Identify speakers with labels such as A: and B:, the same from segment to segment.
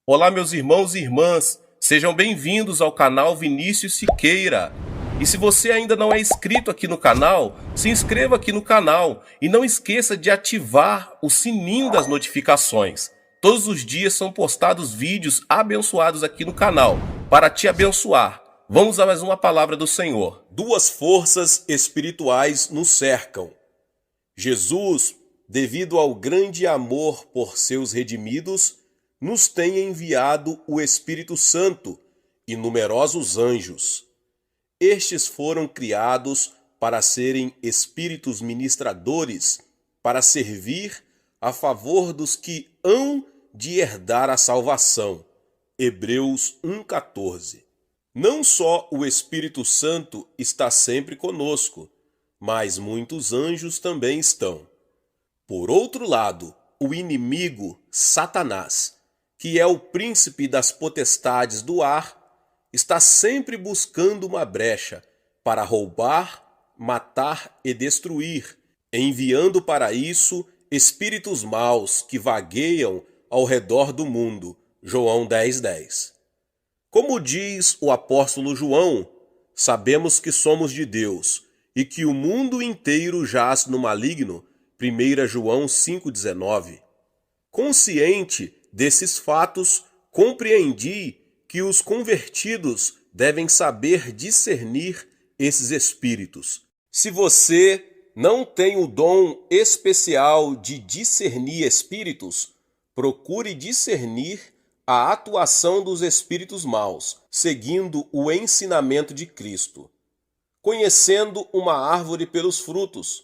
A: Olá, meus irmãos e irmãs, sejam bem-vindos ao canal Vinícius Siqueira. E se você ainda não é inscrito aqui no canal, se inscreva aqui no canal e não esqueça de ativar o sininho das notificações. Todos os dias são postados vídeos abençoados aqui no canal para te abençoar. Vamos a mais uma palavra do Senhor.
B: Duas forças espirituais nos cercam. Jesus, devido ao grande amor por seus redimidos, nos tem enviado o Espírito Santo e numerosos anjos. Estes foram criados para serem espíritos ministradores, para servir a favor dos que hão de herdar a salvação. Hebreus 1,14. Não só o Espírito Santo está sempre conosco, mas muitos anjos também estão. Por outro lado, o inimigo, Satanás, que é o príncipe das potestades do ar, está sempre buscando uma brecha para roubar, matar e destruir, enviando para isso espíritos maus que vagueiam ao redor do mundo. João 10:10. Como diz o apóstolo João, sabemos que somos de Deus e que o mundo inteiro jaz no maligno. 1 João 5,19. Consciente desses fatos, compreendi que os convertidos devem saber discernir esses espíritos. Se você não tem o dom especial de discernir espíritos, procure discernir a atuação dos espíritos maus, seguindo o ensinamento de Cristo. Conhecendo uma árvore pelos frutos.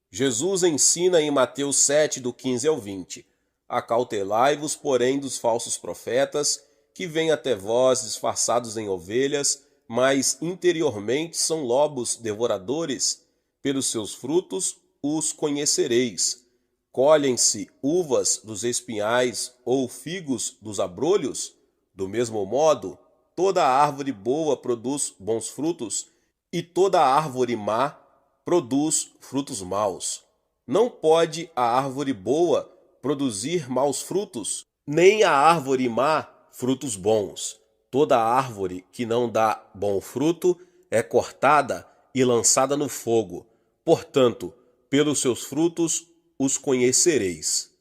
B: Jesus ensina em Mateus 7, do 15 ao 20. Acautelai-vos, porém, dos falsos profetas, que vêm até vós disfarçados em ovelhas, mas interiormente são lobos devoradores. Pelos seus frutos os conhecereis. Colhem-se uvas dos espinhais ou figos dos abrolhos? Do mesmo modo, toda árvore boa produz bons frutos, e toda árvore má produz frutos maus. Não pode a árvore boa produzir maus frutos, nem a árvore má frutos bons. Toda árvore que não dá bom fruto é cortada e lançada no fogo. Portanto, pelos seus frutos os conhecereis.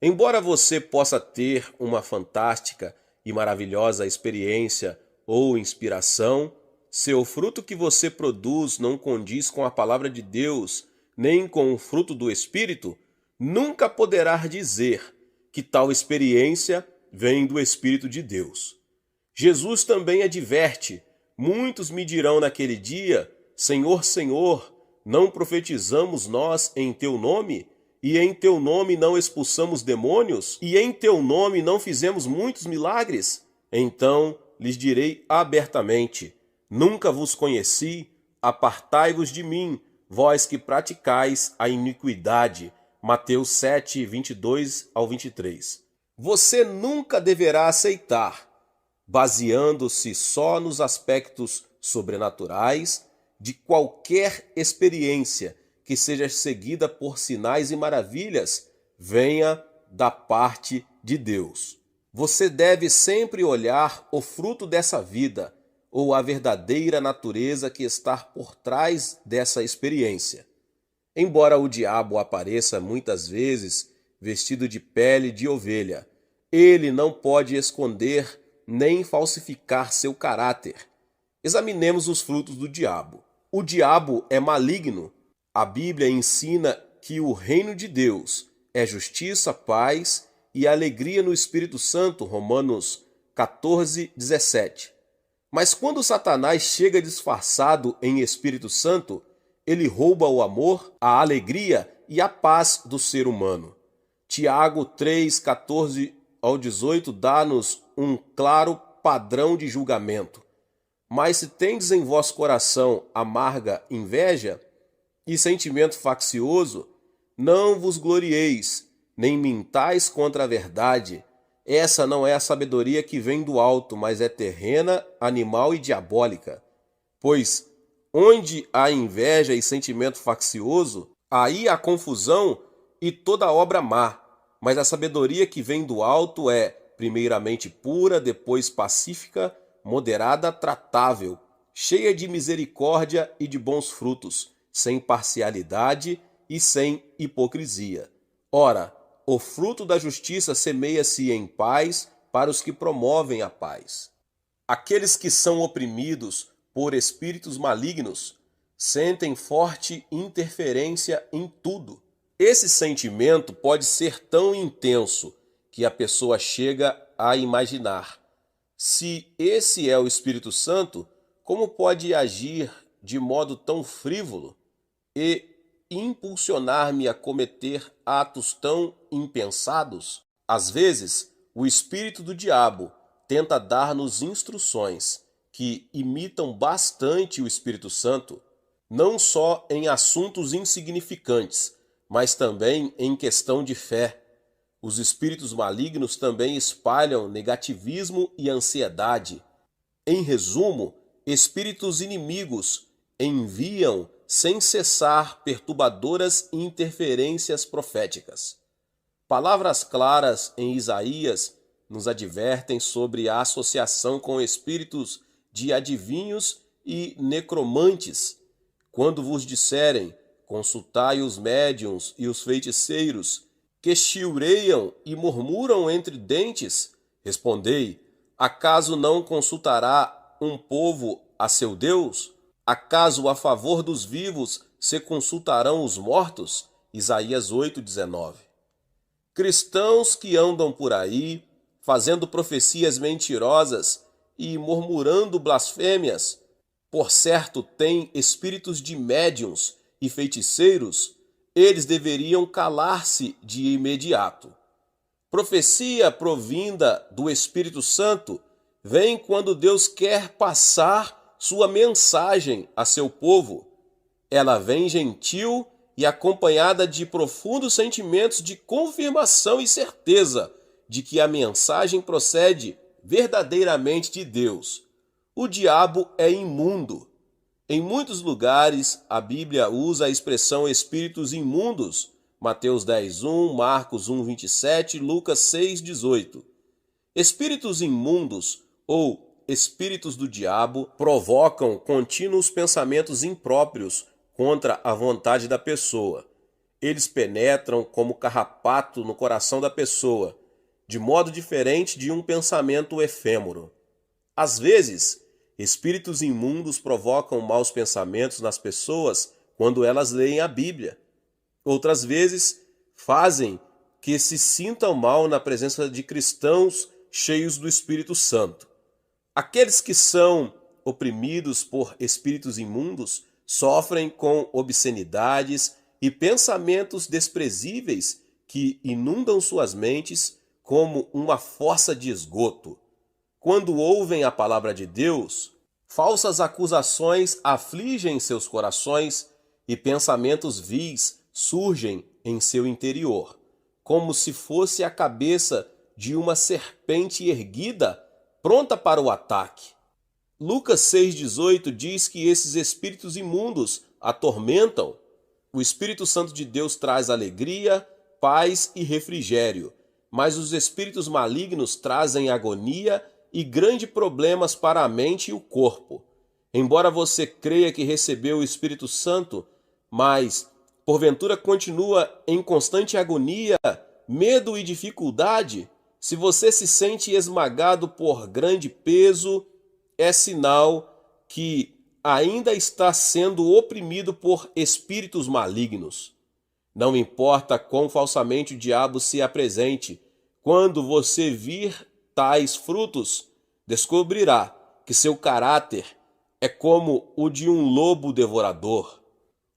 B: Embora você possa ter uma fantástica e maravilhosa experiência ou inspiração, se o fruto que você produz não condiz com a palavra de Deus, nem com o fruto do Espírito, nunca poderá dizer que tal experiência vem do Espírito de Deus. Jesus também adverte: muitos me dirão naquele dia, Senhor, Senhor, não profetizamos nós em teu nome? E em teu nome não expulsamos demônios? E em teu nome não fizemos muitos milagres? Então lhes direi abertamente: nunca vos conheci, apartai-vos de mim, vós que praticais a iniquidade. Mateus 7, 22 ao 23. Você nunca deverá aceitar, baseando-se só nos aspectos sobrenaturais de qualquer experiência que seja seguida por sinais e maravilhas, venha da parte de Deus. Você deve sempre olhar o fruto dessa vida, ou a verdadeira natureza que está por trás dessa experiência. Embora o diabo apareça muitas vezes vestido de pele de ovelha, ele não pode esconder nem falsificar seu caráter. Examinemos os frutos do diabo. O diabo é maligno. A Bíblia ensina que o reino de Deus é justiça, paz e alegria no Espírito Santo, Romanos 14, 17. Mas quando Satanás chega disfarçado em Espírito Santo, ele rouba o amor, a alegria e a paz do ser humano. Tiago 3, 14 ao 18 dá-nos um claro padrão de julgamento. Mas se tendes em vosso coração amarga inveja e sentimento faccioso, não vos glorieis, nem mintais contra a verdade. Essa não é a sabedoria que vem do alto, mas é terrena, animal e diabólica. Pois onde há inveja e sentimento faccioso, aí há confusão e toda obra má. Mas a sabedoria que vem do alto é primeiramente pura, depois pacífica, moderada, tratável, cheia de misericórdia e de bons frutos, sem parcialidade e sem hipocrisia. Ora, o fruto da justiça semeia-se em paz para os que promovem a paz. Aqueles que são oprimidos por espíritos malignos sentem forte interferência em tudo. Esse sentimento pode ser tão intenso que a pessoa chega a imaginar: se esse é o Espírito Santo, como pode agir de modo tão frívolo e impulsionar-me a cometer atos tão impensados? Às vezes, o espírito do diabo tenta dar-nos instruções que imitam bastante o Espírito Santo, não só em assuntos insignificantes, mas também em questão de fé. Os espíritos malignos também espalham negativismo e ansiedade. Em resumo, espíritos inimigos enviam sem cessar perturbadoras interferências proféticas. Palavras claras em Isaías nos advertem sobre a associação com espíritos de adivinhos e necromantes. Quando vos disserem: consultai os médiuns e os feiticeiros, que chilreiam e murmuram entre dentes, respondei: acaso não consultará um povo a seu Deus? Acaso a favor dos vivos se consultarão os mortos? Isaías 8:19. Cristãos que andam por aí, fazendo profecias mentirosas e murmurando blasfêmias, por certo têm espíritos de médiuns e feiticeiros, eles deveriam calar-se de imediato. Profecia provinda do Espírito Santo vem quando Deus quer passar sua mensagem a seu povo. Ela vem gentil e acompanhada de profundos sentimentos de confirmação e certeza de que a mensagem procede verdadeiramente de Deus. O diabo é imundo. Em muitos lugares, a Bíblia usa a expressão espíritos imundos, Mateus 10:1, Marcos 1:27, Lucas 6:18. Espíritos imundos ou espíritos do diabo provocam contínuos pensamentos impróprios contra a vontade da pessoa. Eles penetram como carrapato no coração da pessoa, de modo diferente de um pensamento efêmero. Às vezes, espíritos imundos provocam maus pensamentos nas pessoas quando elas leem a Bíblia. Outras vezes, fazem que se sintam mal na presença de cristãos cheios do Espírito Santo. Aqueles que são oprimidos por espíritos imundos sofrem com obscenidades e pensamentos desprezíveis que inundam suas mentes como uma fossa de esgoto. Quando ouvem a palavra de Deus, falsas acusações afligem seus corações e pensamentos vis surgem em seu interior, como se fosse a cabeça de uma serpente erguida, pronta para o ataque. Lucas 6,18 diz que esses espíritos imundos atormentam. O Espírito Santo de Deus traz alegria, paz e refrigério, mas os espíritos malignos trazem agonia e grandes problemas para a mente e o corpo. Embora você creia que recebeu o Espírito Santo, mas porventura continua em constante agonia, medo e dificuldade, se você se sente esmagado por grande peso, é sinal que ainda está sendo oprimido por espíritos malignos. Não importa quão falsamente o diabo se apresente, quando você vir tais frutos, descobrirá que seu caráter é como o de um lobo devorador.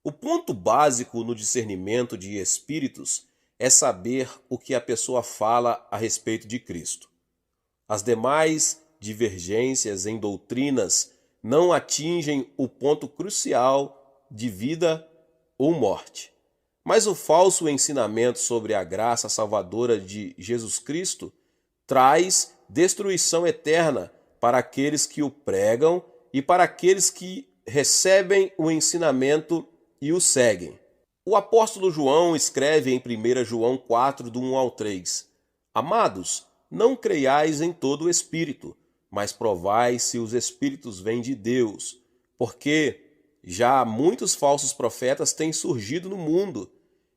B: O ponto básico no discernimento de espíritos é saber o que a pessoa fala a respeito de Cristo. As demais divergências em doutrinas não atingem o ponto crucial de vida ou morte. Mas o falso ensinamento sobre a graça salvadora de Jesus Cristo traz destruição eterna para aqueles que o pregam e para aqueles que recebem o ensinamento e o seguem. O apóstolo João escreve em 1 João 4, do 1 ao 3: Amados, não creiais em todo o espírito, mas provai se os espíritos vêm de Deus, porque já muitos falsos profetas têm surgido no mundo.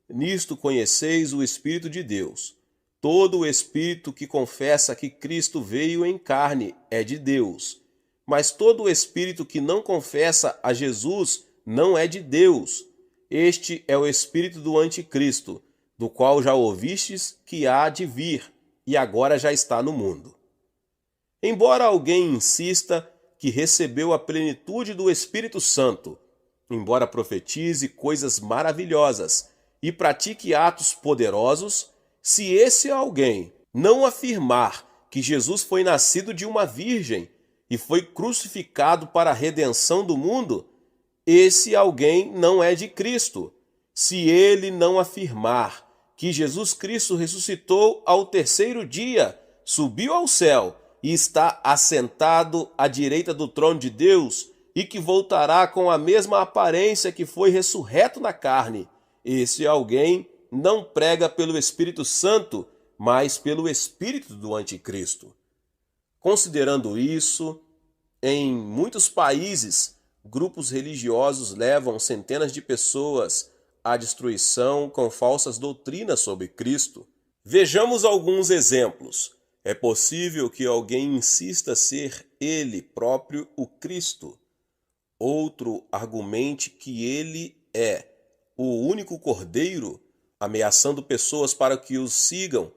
B: Nisto conheceis o Espírito de Deus. Todo o espírito que confessa que Cristo veio em carne é de Deus. Mas todo o espírito que não confessa a Jesus não é de Deus. Este é o espírito do anticristo, do qual já ouvistes que há de vir, e agora já está no mundo. Embora alguém insista que recebeu a plenitude do Espírito Santo, embora profetize coisas maravilhosas e pratique atos poderosos, se esse alguém não afirmar que Jesus foi nascido de uma virgem e foi crucificado para a redenção do mundo, esse alguém não é de Cristo. Se ele não afirmar que Jesus Cristo ressuscitou ao terceiro dia, subiu ao céu e está assentado à direita do trono de Deus, e que voltará com a mesma aparência que foi ressurreto na carne, esse alguém não prega pelo Espírito Santo, mas pelo espírito do anticristo. Considerando isso, em muitos países, grupos religiosos levam centenas de pessoas à destruição com falsas doutrinas sobre Cristo. Vejamos alguns exemplos. É possível que alguém insista ser ele próprio o Cristo. Outro argumente que ele é o único Cordeiro, ameaçando pessoas para que os sigam,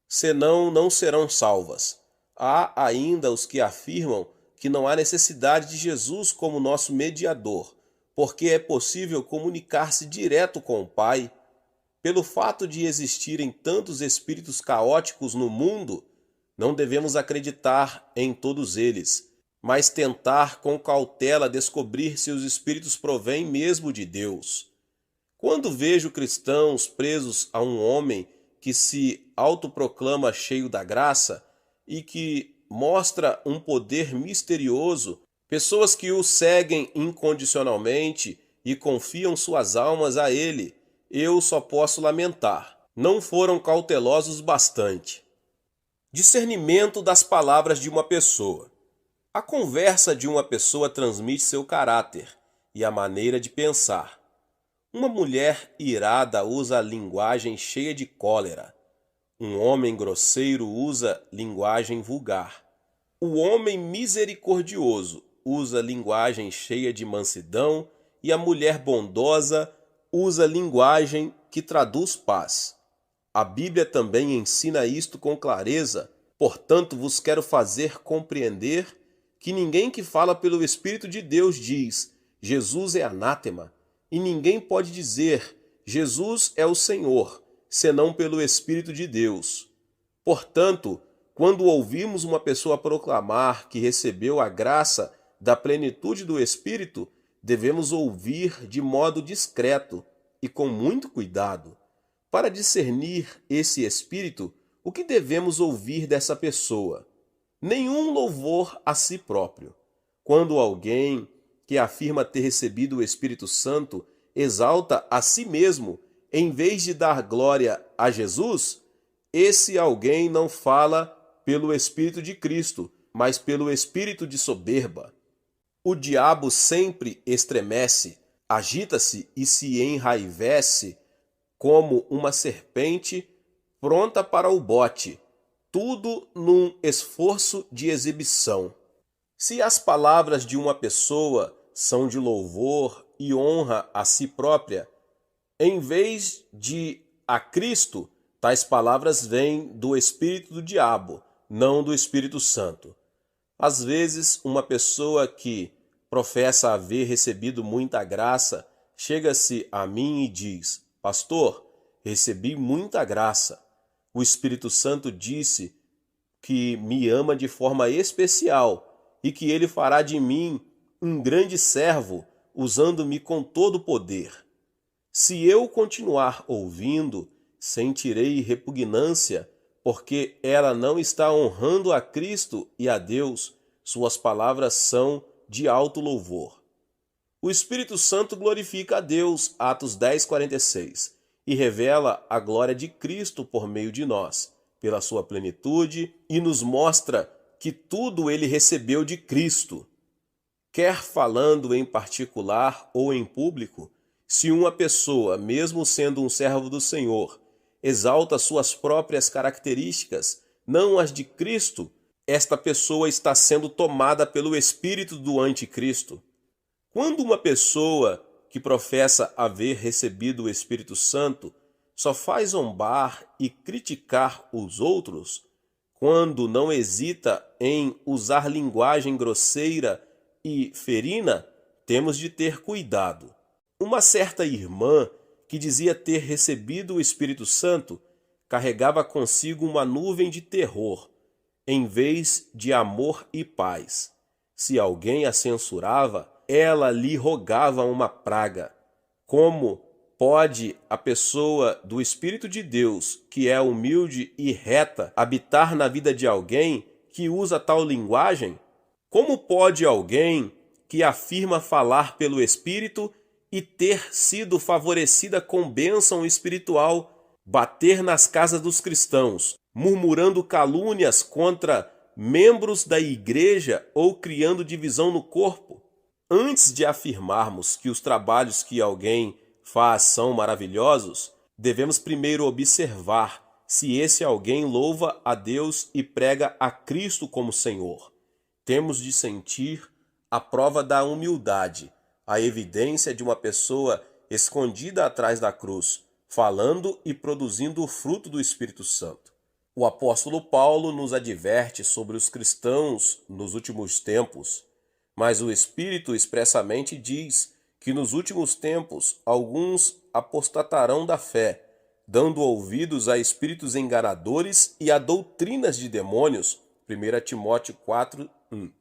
B: senão não serão salvas. Há ainda os que afirmam que não há necessidade de Jesus como nosso mediador, porque é possível comunicar-se direto com o Pai. Pelo fato de existirem tantos espíritos caóticos no mundo, não devemos acreditar em todos eles, mas tentar com cautela descobrir se os espíritos provêm mesmo de Deus. Quando vejo cristãos presos a um homem que se autoproclama cheio da graça e que mostra um poder misterioso, pessoas que o seguem incondicionalmente e confiam suas almas a ele, eu só posso lamentar. Não foram cautelosos bastante. Discernimento das palavras de uma pessoa. A conversa de uma pessoa transmite seu caráter e a maneira de pensar. Uma mulher irada usa linguagem cheia de cólera. Um homem grosseiro usa linguagem vulgar. O homem misericordioso usa linguagem cheia de mansidão e a mulher bondosa usa linguagem que traduz paz. A Bíblia também ensina isto com clareza, portanto vos quero fazer compreender que ninguém que fala pelo Espírito de Deus diz, Jesus é anátema, e ninguém pode dizer, Jesus é o Senhor, senão pelo Espírito de Deus. Portanto, quando ouvimos uma pessoa proclamar que recebeu a graça da plenitude do Espírito, devemos ouvir de modo discreto e com muito cuidado. Para discernir esse Espírito, o que devemos ouvir dessa pessoa? Nenhum louvor a si próprio. Quando alguém que afirma ter recebido o Espírito Santo exalta a si mesmo, em vez de dar glória a Jesus, esse alguém não fala pelo Espírito de Cristo, mas pelo espírito de soberba. O diabo sempre estremece, agita-se e se enraivece como uma serpente pronta para o bote, tudo num esforço de exibição. Se as palavras de uma pessoa são de louvor e honra a si própria, em vez de a Cristo, tais palavras vêm do espírito do diabo, não do Espírito Santo. Às vezes, uma pessoa que professa haver recebido muita graça chega-se a mim e diz, Pastor, recebi muita graça. O Espírito Santo disse que me ama de forma especial e que ele fará de mim um grande servo, usando-me com todo o poder. Se eu continuar ouvindo, sentirei repugnância, porque ela não está honrando a Cristo e a Deus. Suas palavras são de alto louvor. O Espírito Santo glorifica a Deus, Atos 10:46, e revela a glória de Cristo por meio de nós. pela sua plenitude e nos mostra que tudo ele recebeu de Cristo. Quer falando em particular ou em público, se uma pessoa, mesmo sendo um servo do Senhor, exalta suas próprias características, não as de Cristo, esta pessoa está sendo tomada pelo espírito do anticristo. Quando uma pessoa que professa haver recebido o Espírito Santo só faz zombar e criticar os outros, quando não hesita em usar linguagem grosseira e ferina, temos de ter cuidado. Uma certa irmã que dizia ter recebido o Espírito Santo carregava consigo uma nuvem de terror, em vez de amor e paz. Se alguém a censurava, ela lhe rogava uma praga. Como pode a pessoa do Espírito de Deus, que é humilde e reta, habitar na vida de alguém que usa tal linguagem? Como pode alguém que afirma falar pelo Espírito e ter sido favorecida com bênção espiritual bater nas casas dos cristãos, murmurando calúnias contra membros da igreja ou criando divisão no corpo? Antes de afirmarmos que os trabalhos que alguém faz são maravilhosos, devemos primeiro observar se esse alguém louva a Deus e prega a Cristo como Senhor. Temos de sentir a prova da humildade, a evidência de uma pessoa escondida atrás da cruz, falando e produzindo o fruto do Espírito Santo. O apóstolo Paulo nos adverte sobre os cristãos nos últimos tempos, mas o Espírito expressamente diz que nos últimos tempos alguns apostatarão da fé, dando ouvidos a espíritos enganadores e a doutrinas de demônios. 1 Timóteo 4:1.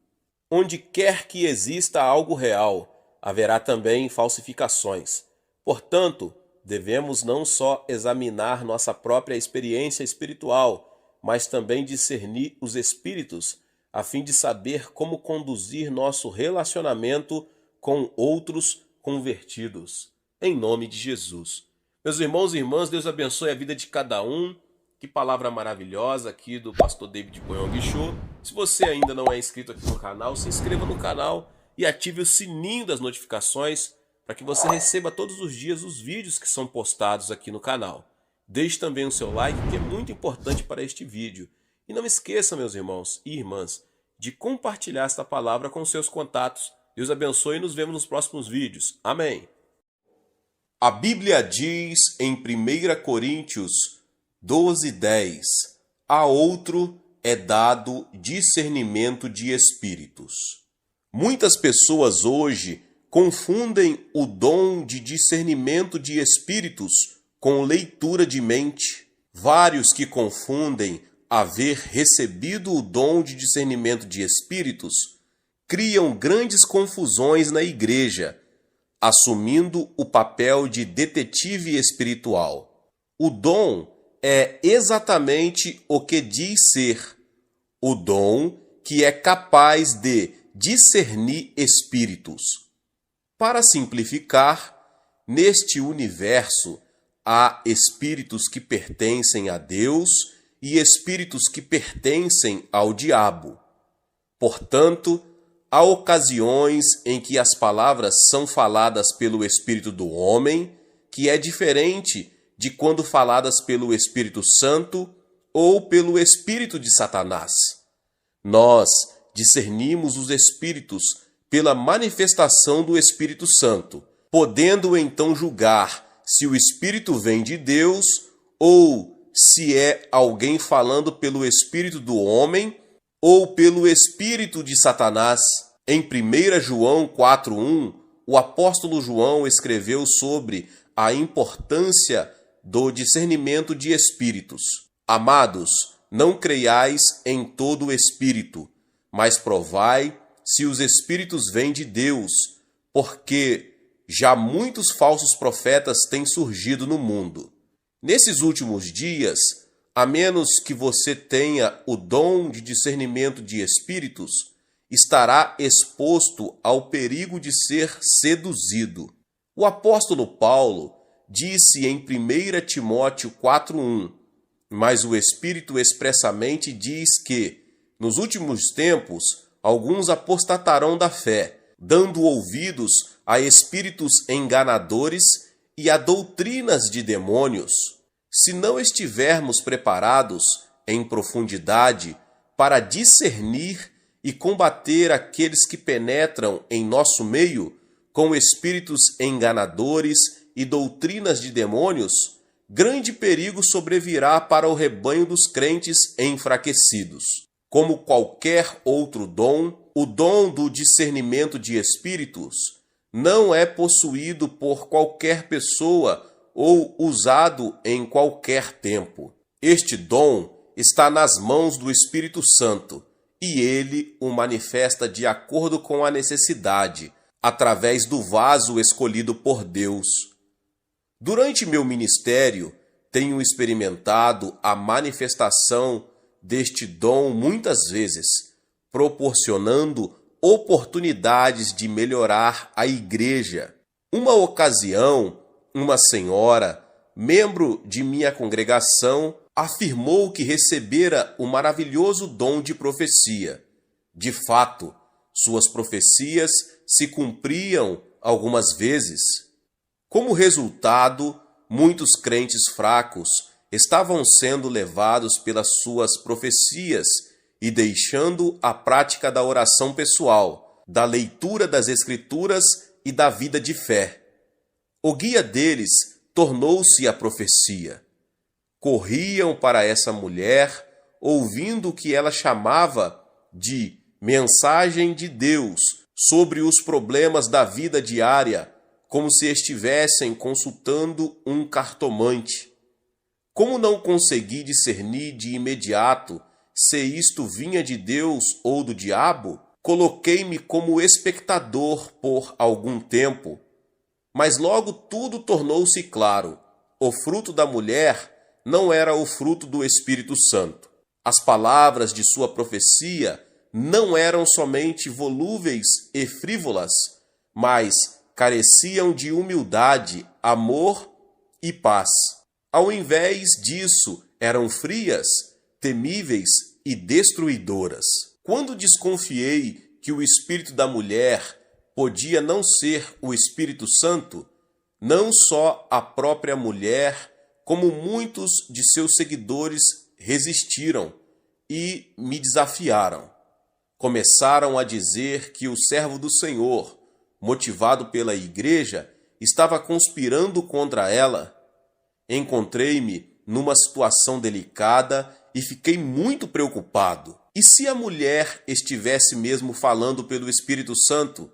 B: Onde quer que exista algo real, haverá também falsificações. Portanto, devemos não só examinar nossa própria experiência espiritual, mas também discernir os espíritos, a fim de saber como conduzir nosso relacionamento com outros convertidos. Em nome de Jesus. Meus irmãos e irmãs, Deus abençoe a vida de cada um. Que palavra maravilhosa aqui do pastor David Boyong Show. Se você ainda não é inscrito aqui no canal, se inscreva no canal e ative o sininho das notificações para que você receba todos os dias os vídeos que são postados aqui no canal. Deixe também o seu like, que é muito importante para este vídeo. E não esqueça, meus irmãos e irmãs, de compartilhar esta palavra com seus contatos. Deus abençoe e nos vemos nos próximos vídeos. Amém. A Bíblia diz em 1 Coríntios 12:10, a outro é dado discernimento de espíritos. Muitas pessoas hoje confundem o dom de discernimento de espíritos com leitura de mente. Vários que confundem haver recebido o dom de discernimento de espíritos criam grandes confusões na igreja, assumindo o papel de detetive espiritual. O dom é exatamente o que diz ser: o dom que é capaz de discernir espíritos. Para simplificar, neste universo há espíritos que pertencem a Deus e espíritos que pertencem ao diabo. Portanto, há ocasiões em que as palavras são faladas pelo Espírito do homem, que é diferente de quando faladas pelo Espírito Santo ou pelo Espírito de Satanás. Nós discernimos os espíritos pela manifestação do Espírito Santo, podendo então julgar se o Espírito vem de Deus ou se é alguém falando pelo Espírito do homem ou pelo Espírito de Satanás. Em 1 João 4:1, o apóstolo João escreveu sobre a importância do discernimento de espíritos. Amados, não creiais em todo o espírito, mas provai se os espíritos vêm de Deus, porque já muitos falsos profetas têm surgido no mundo. Nesses últimos dias, a menos que você tenha o dom de discernimento de espíritos, estará exposto ao perigo de ser seduzido. O apóstolo Paulo disse em 1 Timóteo 4:1, Mas o Espírito expressamente diz que, nos últimos tempos, alguns apostatarão da fé, dando ouvidos a espíritos enganadores e a doutrinas de demônios. Se não estivermos preparados em profundidade para discernir e combater aqueles que penetram em nosso meio com espíritos enganadores e doutrinas de demônios, grande perigo sobrevirá para o rebanho dos crentes enfraquecidos. Como qualquer outro dom, o dom do discernimento de espíritos não é possuído por qualquer pessoa ou usado em qualquer tempo. Este dom está nas mãos do Espírito Santo e ele o manifesta de acordo com a necessidade, através do vaso escolhido por Deus. Durante meu ministério, tenho experimentado a manifestação deste dom muitas vezes, proporcionando oportunidades de melhorar a igreja. Uma ocasião, uma senhora, membro de minha congregação, afirmou que recebera o maravilhoso dom de profecia. De fato, suas profecias se cumpriam algumas vezes. Como resultado, muitos crentes fracos estavam sendo levados pelas suas profecias e deixando a prática da oração pessoal, da leitura das Escrituras e da vida de fé. O guia deles tornou-se a profecia. Corriam para essa mulher, ouvindo o que ela chamava de mensagem de Deus sobre os problemas da vida diária, como se estivessem consultando um cartomante. Como não consegui discernir de imediato se isto vinha de Deus ou do diabo, coloquei-me como espectador por algum tempo. Mas logo tudo tornou-se claro. O fruto da mulher não era o fruto do Espírito Santo. As palavras de sua profecia não eram somente volúveis e frívolas, mas careciam de humildade, amor e paz. Ao invés disso, eram frias, temíveis e destruidoras. Quando desconfiei que o espírito da mulher podia não ser o Espírito Santo, não só a própria mulher, como muitos de seus seguidores resistiram e me desafiaram. Começaram a dizer que o servo do Senhor, motivado pela igreja, estava conspirando contra ela. Encontrei-me numa situação delicada e fiquei muito preocupado. E se a mulher estivesse mesmo falando pelo Espírito Santo?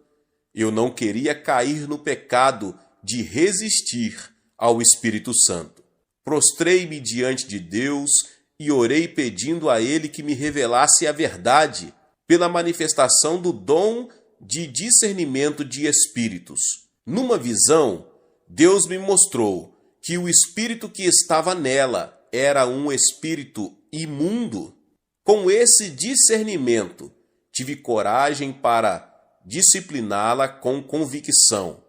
B: Eu não queria cair no pecado de resistir ao Espírito Santo. Prostrei-me diante de Deus e orei pedindo a Ele que me revelasse a verdade pela manifestação do dom de discernimento de espíritos. Numa visão, Deus me mostrou que o espírito que estava nela era um espírito imundo. Com esse discernimento, tive coragem para discipliná-la com convicção.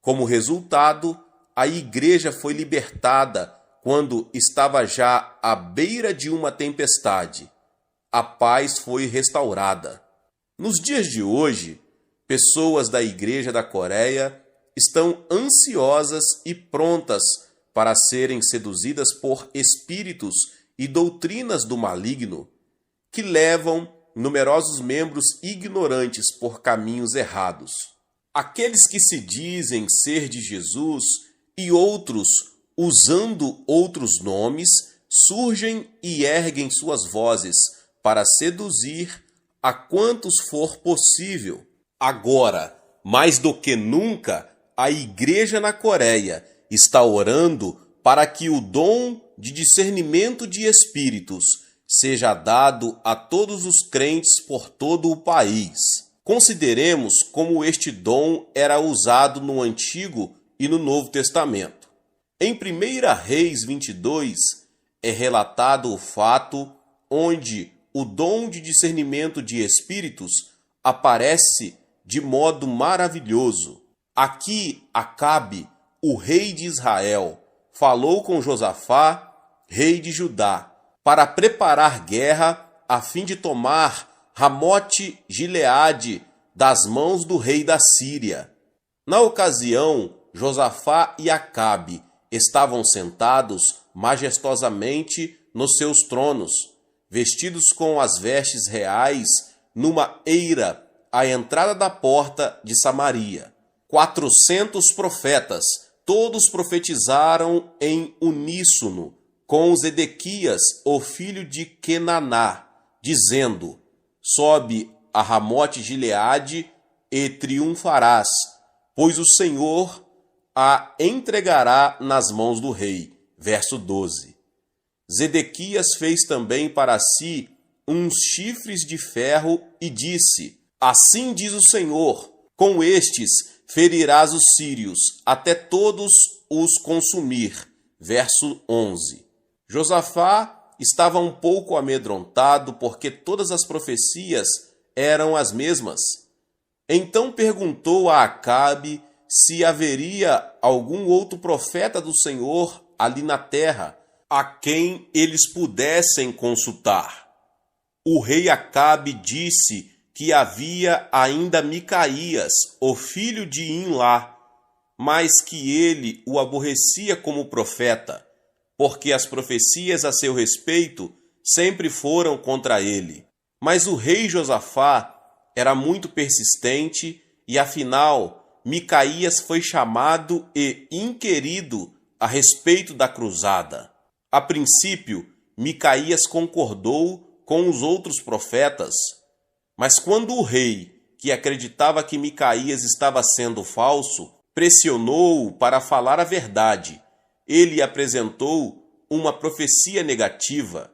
B: Como resultado, a igreja foi libertada quando estava já à beira de uma tempestade. A paz foi restaurada. Nos dias de hoje, pessoas da Igreja da Coreia estão ansiosas e prontas para serem seduzidas por espíritos e doutrinas do maligno que levam numerosos membros ignorantes por caminhos errados. Aqueles que se dizem ser de Jesus e outros, usando outros nomes, surgem e erguem suas vozes para seduzir a quantos for possível. Agora, mais do que nunca, a igreja na Coreia está orando para que o dom de discernimento de espíritos seja dado a todos os crentes por todo o país. Consideremos como este dom era usado no Antigo e no Novo Testamento. Em 1 Reis 22 é relatado o fato onde o dom de discernimento de espíritos aparece de modo maravilhoso. Aqui Acabe, o rei de Israel, falou com Josafá rei de Judá, para preparar guerra a fim de tomar Ramote-Gileade das mãos do rei da Síria. Na ocasião, Josafá e Acabe estavam sentados majestosamente nos seus tronos, vestidos com as vestes reais, numa eira à entrada da porta de Samaria. 400 profetas, todos profetizaram em uníssono com Zedequias, o filho de Quenaná, dizendo: sobe a Ramote-Gileade e triunfarás, pois o Senhor a entregará nas mãos do rei. Verso 12. Zedequias fez também para si uns chifres de ferro e disse: assim diz o Senhor, com estes ferirás os sírios, até todos os consumir. Verso 11. Josafá estava um pouco amedrontado, porque todas as profecias eram as mesmas. Então perguntou a Acabe se haveria algum outro profeta do Senhor ali na terra, a quem eles pudessem consultar. O rei Acabe disse que havia ainda Micaías, o filho de Imlá, mas que ele o aborrecia como profeta, porque as profecias a seu respeito sempre foram contra ele. Mas o rei Josafá era muito persistente e, afinal, Micaías foi chamado e inquirido a respeito da cruzada. A princípio, Micaías concordou com os outros profetas, mas quando o rei, que acreditava que Micaías estava sendo falso, pressionou-o para falar a verdade, ele apresentou uma profecia negativa.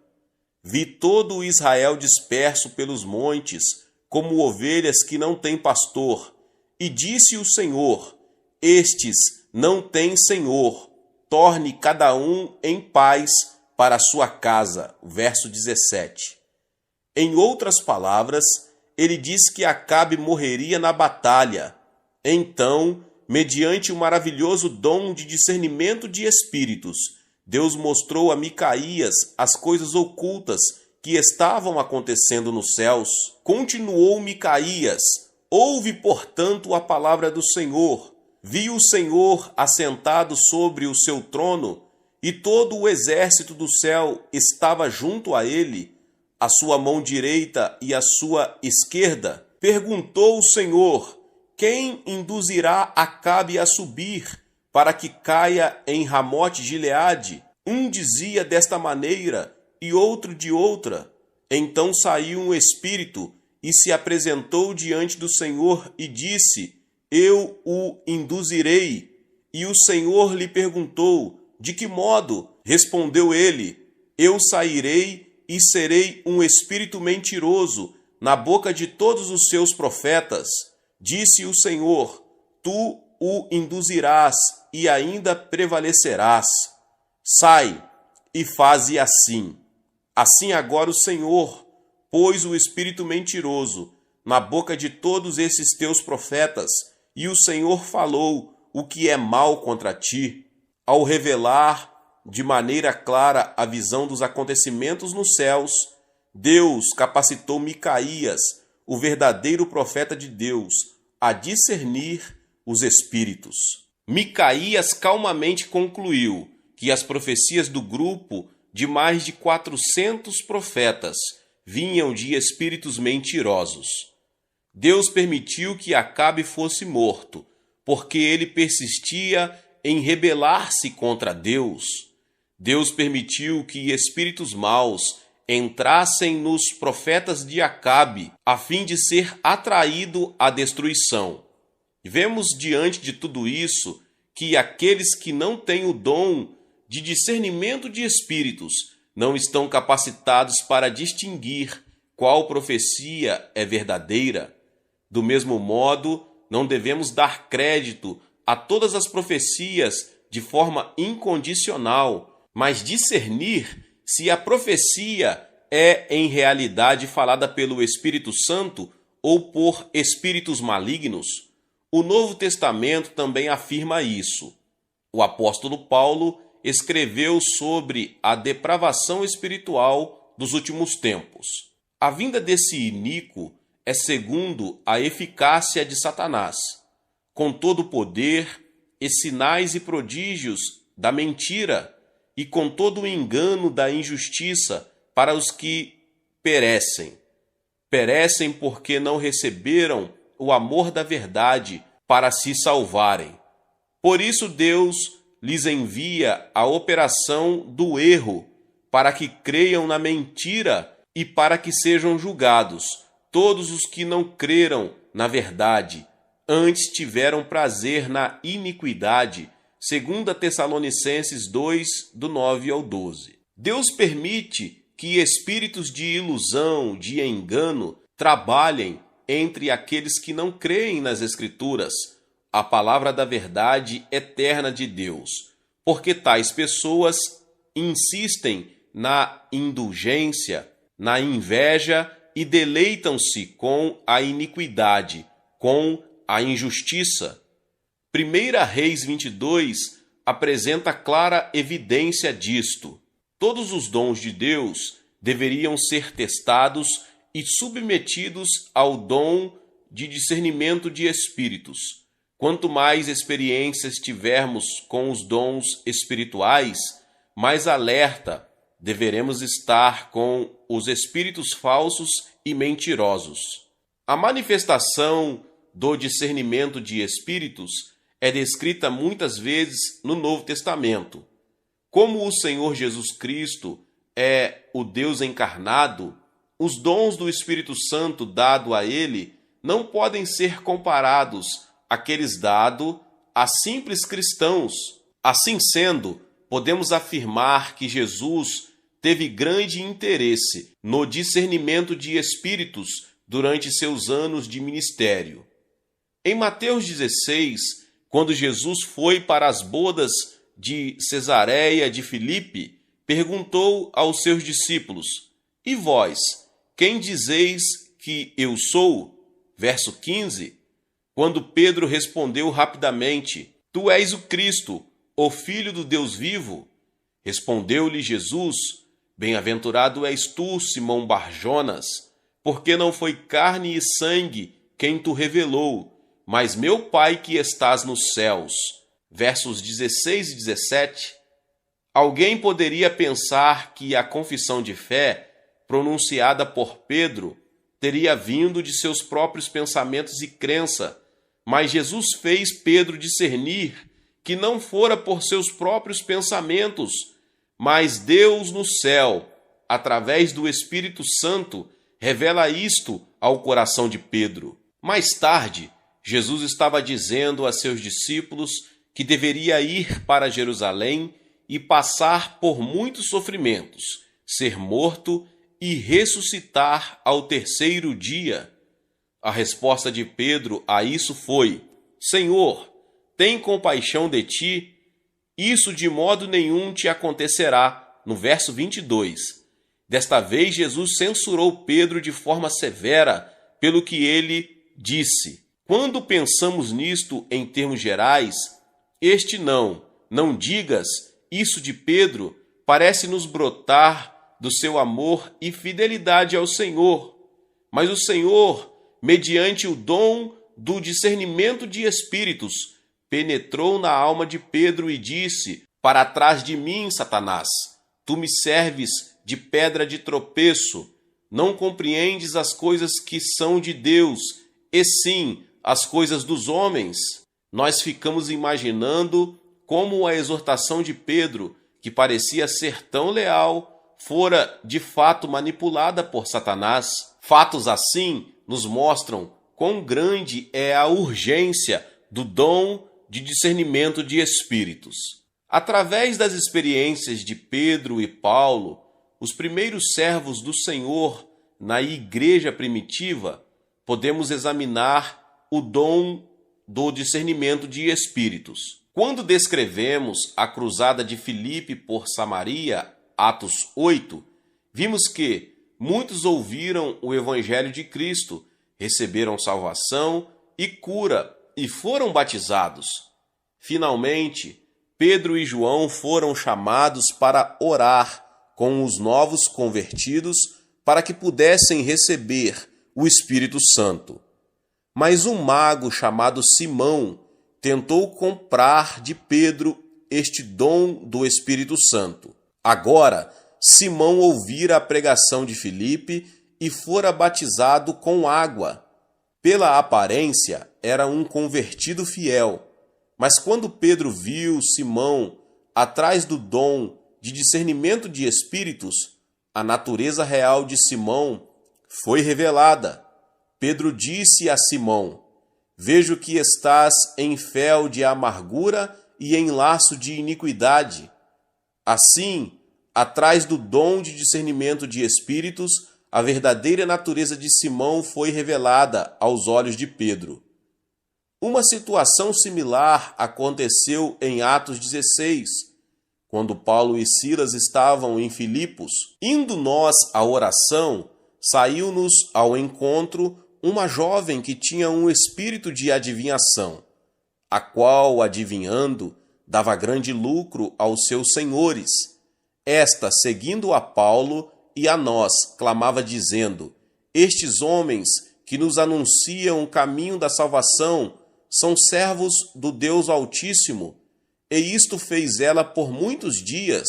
B: Vi todo o Israel disperso pelos montes, como ovelhas que não têm pastor. E disse o Senhor: estes não têm senhor, torne cada um em paz para a sua casa. Verso 17. Em outras palavras, ele diz que Acabe morreria na batalha. Então, mediante o maravilhoso dom de discernimento de espíritos, Deus mostrou a Micaías as coisas ocultas que estavam acontecendo nos céus. Continuou Micaías: ouve, portanto, a palavra do Senhor. Vi o Senhor assentado sobre o seu trono, e todo o exército do céu estava junto a ele, a sua mão direita e a sua esquerda. Perguntou o Senhor: quem induzirá Acabe a subir, para que caia em Ramote-Gileade? Um dizia desta maneira, e outro de outra. Então saiu um espírito, e se apresentou diante do Senhor, e disse: eu o induzirei. E o Senhor lhe perguntou: de que modo? Respondeu ele: eu sairei e serei um espírito mentiroso na boca de todos os seus profetas. Disse o Senhor: tu o induzirás e ainda prevalecerás. Sai e faze assim. Assim agora o Senhor pôs o espírito mentiroso na boca de todos esses teus profetas, e o Senhor falou o que é mal contra ti. Ao revelar de maneira clara a visão dos acontecimentos nos céus, Deus capacitou Micaías, o verdadeiro profeta de Deus, a discernir os espíritos. Micaías calmamente concluiu que as profecias do grupo de mais de 400 profetas vinham de espíritos mentirosos. Deus permitiu que Acabe fosse morto, porque ele persistia em rebelar-se contra Deus. Deus permitiu que espíritos maus entrassem nos profetas de Acabe, a fim de ser atraído à destruição. Vemos diante de tudo isso que aqueles que não têm o dom de discernimento de espíritos não estão capacitados para distinguir qual profecia é verdadeira. Do mesmo modo, não devemos dar crédito a todas as profecias de forma incondicional, mas discernir se a profecia é em realidade falada pelo Espírito Santo ou por espíritos malignos. O Novo Testamento também afirma isso. O apóstolo Paulo
A: escreveu sobre a depravação espiritual dos últimos tempos. A vinda desse iníquo é segundo a eficácia de Satanás, com todo o poder e sinais e prodígios da mentira e com todo o engano da injustiça para os que perecem. Perecem porque não receberam o amor da verdade para se salvarem. Por isso Deus lhes envia a operação do erro, para que creiam na mentira e para que sejam julgados todos os que não creram na verdade, antes tiveram prazer na iniquidade, segundo Tessalonicenses 2, do 9 ao 12. Deus permite que espíritos de ilusão, de engano, trabalhem entre aqueles que não creem nas Escrituras, a palavra da verdade eterna de Deus, porque tais pessoas insistem na indulgência, na inveja e deleitam-se com a iniquidade, com a injustiça. 1 Reis 22 apresenta clara evidência disto. Todos os dons de Deus deveriam ser testados e submetidos ao dom de discernimento de espíritos. Quanto mais experiências tivermos com os dons espirituais, mais alerta deveremos estar com os espíritos falsos e mentirosos. A manifestação do discernimento de espíritos é descrita muitas vezes no Novo Testamento. Como o Senhor Jesus Cristo é o Deus encarnado, os dons do Espírito Santo dado a ele não podem ser comparados àqueles dados a simples cristãos. Assim sendo, podemos afirmar que Jesus teve grande interesse no discernimento de espíritos durante seus anos de ministério. Em Mateus 16, quando Jesus foi para as bodas de Cesareia de Filipe, perguntou aos seus discípulos: "E vós, quem dizeis que eu sou?" Verso 15, quando Pedro respondeu rapidamente: "Tu és o Cristo, o Filho do Deus vivo." Respondeu-lhe Jesus: "Bem-aventurado és tu, Simão Barjonas, porque não foi carne e sangue quem tu revelou, mas meu Pai que estás nos céus." Versos 16 e 17. Alguém poderia pensar que a confissão de fé, pronunciada por Pedro, teria vindo de seus próprios pensamentos e crença, mas Jesus fez Pedro discernir que não fora por seus próprios pensamentos, mas Deus no céu, através do Espírito Santo, revela isto ao coração de Pedro. Mais tarde, Jesus estava dizendo a seus discípulos que deveria ir para Jerusalém e passar por muitos sofrimentos, ser morto e ressuscitar ao terceiro dia. A resposta de Pedro a isso foi: "Senhor, tem compaixão de ti, isso de modo nenhum te acontecerá." No verso 22. Desta vez, Jesus censurou Pedro de forma severa pelo que ele disse. Quando pensamos nisto em termos gerais, este não digas isso de Pedro, parece nos brotar do seu amor e fidelidade ao Senhor. Mas o Senhor, mediante o dom do discernimento de espíritos, penetrou na alma de Pedro e disse: "Para trás de mim, Satanás, tu me serves de pedra de tropeço, não compreendes as coisas que são de Deus, e sim as coisas dos homens." Nós ficamos imaginando como a exortação de Pedro, que parecia ser tão leal, fora de fato manipulada por Satanás. Fatos assim nos mostram quão grande é a urgência do dom de discernimento de espíritos. Através das experiências de Pedro e Paulo, os primeiros servos do Senhor na igreja primitiva, podemos examinar o dom do discernimento de espíritos. Quando descrevemos a cruzada de Filipe por Samaria, Atos 8, vimos que muitos ouviram o evangelho de Cristo, receberam salvação e cura e foram batizados. Finalmente,
B: Pedro e João foram chamados para orar com os novos convertidos para que pudessem receber o Espírito Santo. Mas um mago chamado Simão tentou comprar de Pedro este dom do Espírito Santo. Agora, Simão ouvira a pregação de Filipe e fora batizado com água. Pela aparência, era um convertido fiel. Mas quando Pedro viu Simão atrás do dom de discernimento de espíritos, a natureza real de Simão foi revelada. Pedro disse a Simão: vejo que estás em fel de amargura e em laço de iniquidade. Assim, atrás do dom de discernimento de espíritos, a verdadeira natureza de Simão foi revelada aos olhos de Pedro. Uma situação similar aconteceu em Atos 16, quando Paulo e Silas estavam em Filipos. Indo nós à oração, saiu-nos ao encontro uma jovem que tinha um espírito de adivinhação, a qual, adivinhando, dava grande lucro aos seus senhores. Esta, seguindo a Paulo e a nós, clamava dizendo: estes homens que nos anunciam o caminho da salvação são servos do Deus Altíssimo. E isto fez ela por muitos dias.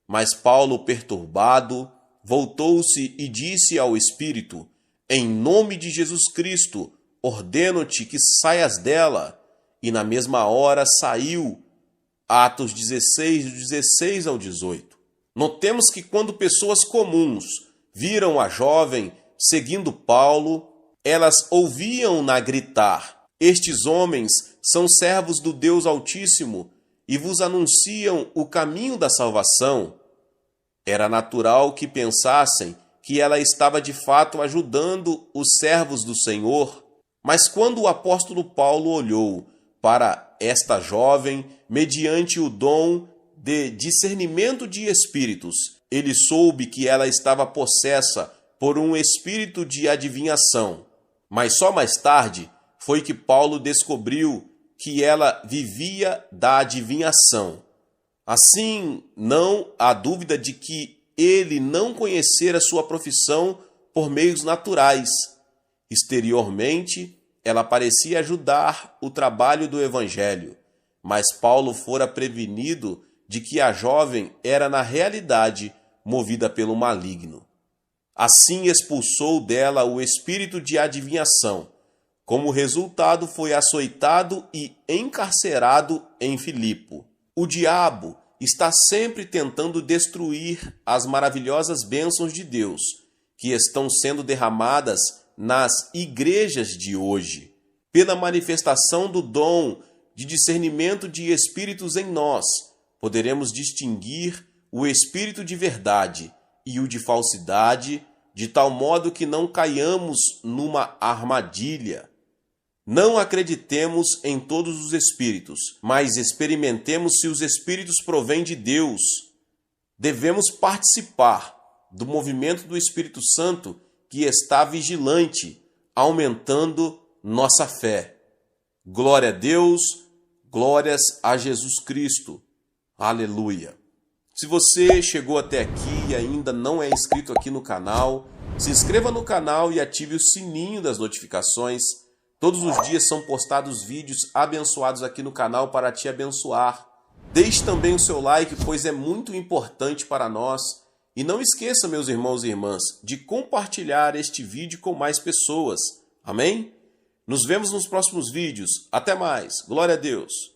B: Mas Paulo, perturbado, voltou-se e disse ao espírito: em nome de Jesus Cristo, ordeno-te que saias dela. E na mesma hora saiu. Atos 16, 16 ao 18. Notemos que quando pessoas comuns viram a jovem seguindo Paulo, elas ouviam-na gritar: estes homens são servos do Deus Altíssimo e vos anunciam o caminho da salvação. Era natural que pensassem que ela estava de fato ajudando os servos do Senhor. Mas quando o apóstolo Paulo olhou para esta jovem, mediante o dom de discernimento de espíritos, ele soube que ela estava possessa por um espírito de adivinhação. Mas só mais tarde foi que Paulo descobriu que ela vivia da adivinhação. Assim, não há dúvida de que ele não conhecera sua profissão por meios naturais. Exteriormente, ela parecia ajudar o trabalho do evangelho, mas Paulo fora prevenido de que a jovem era na realidade movida pelo maligno. Assim expulsou dela o espírito de adivinhação. Como resultado, foi açoitado e encarcerado em Filipo. O diabo está sempre tentando destruir as maravilhosas bênçãos de Deus que estão sendo derramadas nas igrejas de hoje. Pela manifestação do dom de discernimento de espíritos em nós, poderemos distinguir o espírito de verdade e o de falsidade, de tal modo que não caiamos numa armadilha. Não acreditemos em todos os espíritos, mas experimentemos se os espíritos provêm de Deus. Devemos participar do movimento do Espírito Santo que está vigilante, aumentando nossa fé. Glória a Deus, glórias a Jesus Cristo. Aleluia. Se você chegou até aqui e ainda não é inscrito aqui no canal, se inscreva no canal e ative o sininho das notificações. Todos os dias são postados vídeos abençoados aqui no canal para te abençoar. Deixe também o seu like, pois é muito importante para nós. E não esqueça, meus irmãos e irmãs, de compartilhar este vídeo com mais pessoas. Amém? Nos vemos nos próximos vídeos. Até mais. Glória a Deus.